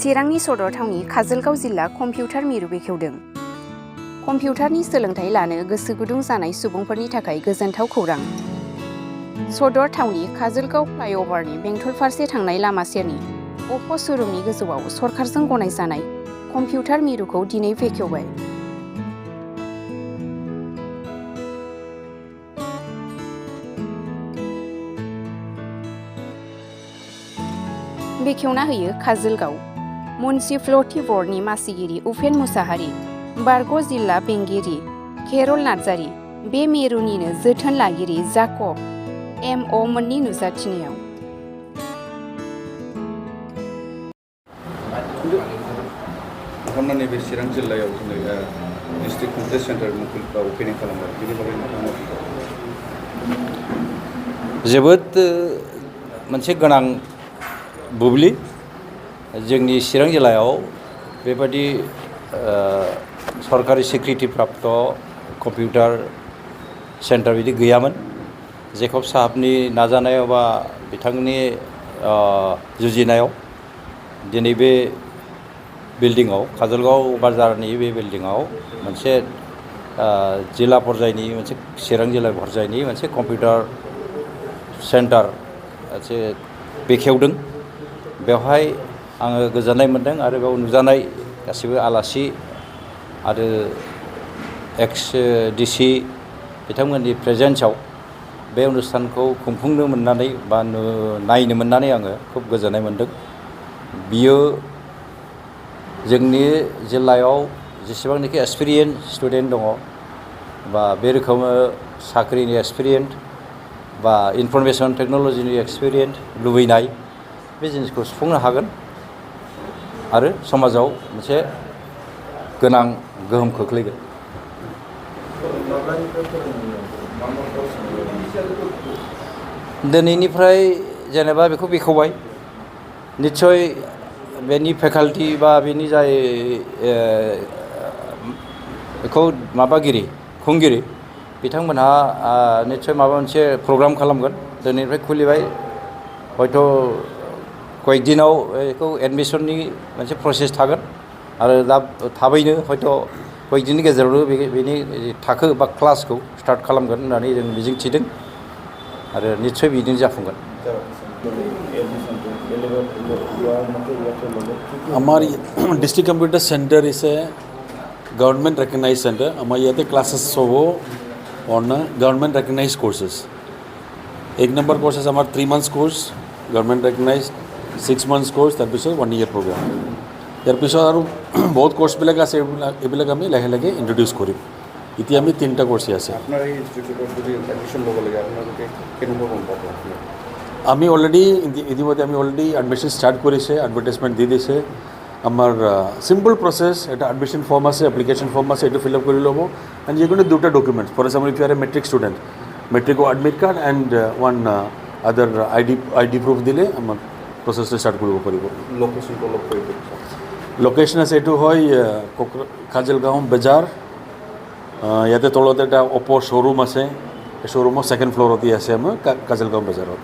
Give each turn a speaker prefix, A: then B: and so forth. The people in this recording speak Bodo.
A: चिरांनि सदर थावनि काजोलगाव जिल्ला कम्पिउटार मिरु बेखेवदों। कम्पिउटारनि सोलोंथाइ लानो गोसो गुदुं जानाय सुबुंफोरनि थाखाय गोजोनथाव खौरां। सदर थावनि काजोलगाव फ्लाइअभारनि बेंटल फारसे थांनाय लामा सेरनि अप्प' श'रुमनि गोजौआव सरकारजों गनायजानाय कम्पिउटार मिरुखौ दिनै बेखेवबाय। बेखेवना होयो काजोलगाव म्युनिसिपालिटि बर्डनि मासिगिरि उपेन मुसाहारि, बारग' जिल्ला बेंगिरि केरल नार्जारि, बे मिरुनिनो जोथोन लागिरि जाकब M.O. मोननि नुजाथिनायाव।
B: नोंथांमोना नैबे चिरां जिल्लायाव दिनै डिस्ट्रिक्ट कम्पिउटार सेन्टार मुखुलखौ अपेनिं खालामबाय, बेनि बागै नोंथाङा
C: जोबोद मोनसे गोनां बुब्लि जोंनि चिरां जिल्लायाव बेबादि सरकारि स्वीकृति प्राप्त कम्पिउटार सेन्टार बिदि गैयामोन। जेकब साहाबनि नाजानायाव बा बिथांनि जुजिनायाव दिनै बे बिल्डिंआव काजोलगाव बाजारनि बे बिल्डिंआव मोनसे जिल्ला पर्यायनि मोनसे चिरां जिल्ला पर्यायनि मोनसे कम्पिउटार सेन्टार मोनसे बेखेवदों। बेवहाय आङो गोजोननाय मोन्दों आरो बेयाव नुजानाय गासिबो आलासि आरो एक्स DC बिथांमोननि प्रेजेन्सआव बे अनुस्थानखौ खुंफुंनो मोननानै बा नायनो मोननानै आङो खुब गोजोननाय मोन्दों। बियो जोंनि जिल्लायाव जेसेबांनाखि एक्सपिरियेन्स स्टुडेन्ट दङ बा बे रोखोमै साख्रिनि एक्सपिरियेन्स बा इनफरमेसन टेक्न'लजिनि एक्सपिरियेन्स लुबैनाय बे जिनिसखौ सुफुंनो हागोन आरो समाजाव मोनसे गोनां गोहोम खोख्लैगोन। दिनैनिफ्राय जेनेबा बेखौ बेखेवबाय, निस्सय बेनि फेकाल्टि बा बेनि जाय बेखौ माबागिरि खुंगिरि बिथांमोनहा निस्सय माबा मोनसे प्रग्राम खालामगोन। दिनैनिफ्राय खुलिबाय, हयथ' कয়েক दिनाव बेखौ एडमिसननि मोनसे प्रसेस थागोन आरो दा थाबैनो हयथ' कয়েक दिननि गेजेरावनो बेनि थाखो बा क्लासखौ स्टार्ट खालामगोन होननानै जों मिजिंथिदों आरो निस्सय बिदिनो जाफुंगोन।
D: हमारी district computer centre is a government recognise centre. हमारे यहाँ क्लासेस सब on government recognise courses. 1 number courses हमारे 3 months course government recognise, 6 months course, तार पिছত 1 year प्रोग्राम। तार पिছত और बहुत कोर्सबिलक आछे, एबिलक आमी लाहे लाहे इंट्रोड्यूस करिम। इति आमी 3टा कोर्स आछे।
B: আপনার এই ইনস্টিটিউটত যদি এডমিশন ল'ব লাগে আপোনালোকে কেনেকুৱা গম পাব?
D: আমি অলরেডি ইতিমধ্যে আমি অলরেডি এডমিশন স্টার্ট করেছে, এডভার্টাইজমেন্ট দিয়ে দিয়েছে। আমার সিম্পল প্রসেস, এটা এডমিশন ফর্ম আছে, অ্যাপ্লিকেশন ফর্ম আছে, এটা ফিল আপ করে ল'ব। অ্যান্ড যেগুলো 2টা documents, for example if you are a matric student, matric admit card and one other ID proof দিলে আমার প্ৰচেছটো ষ্টাৰ্ট কৰিব পাৰিব।
B: লোকেশ্যনটো অলপ কৈ দিয়ক।
D: লোকেশ্যন আছে, এইটো হয় কাজলগাঁও বজাৰ। ইয়াতে তলতে এটা অপ' শ্ব'ৰুম আছে, এই শ্ব'ৰুমৰ 2nd ফ্ল'ৰতে আছে আমাৰ কাজলগাঁও বজাৰত।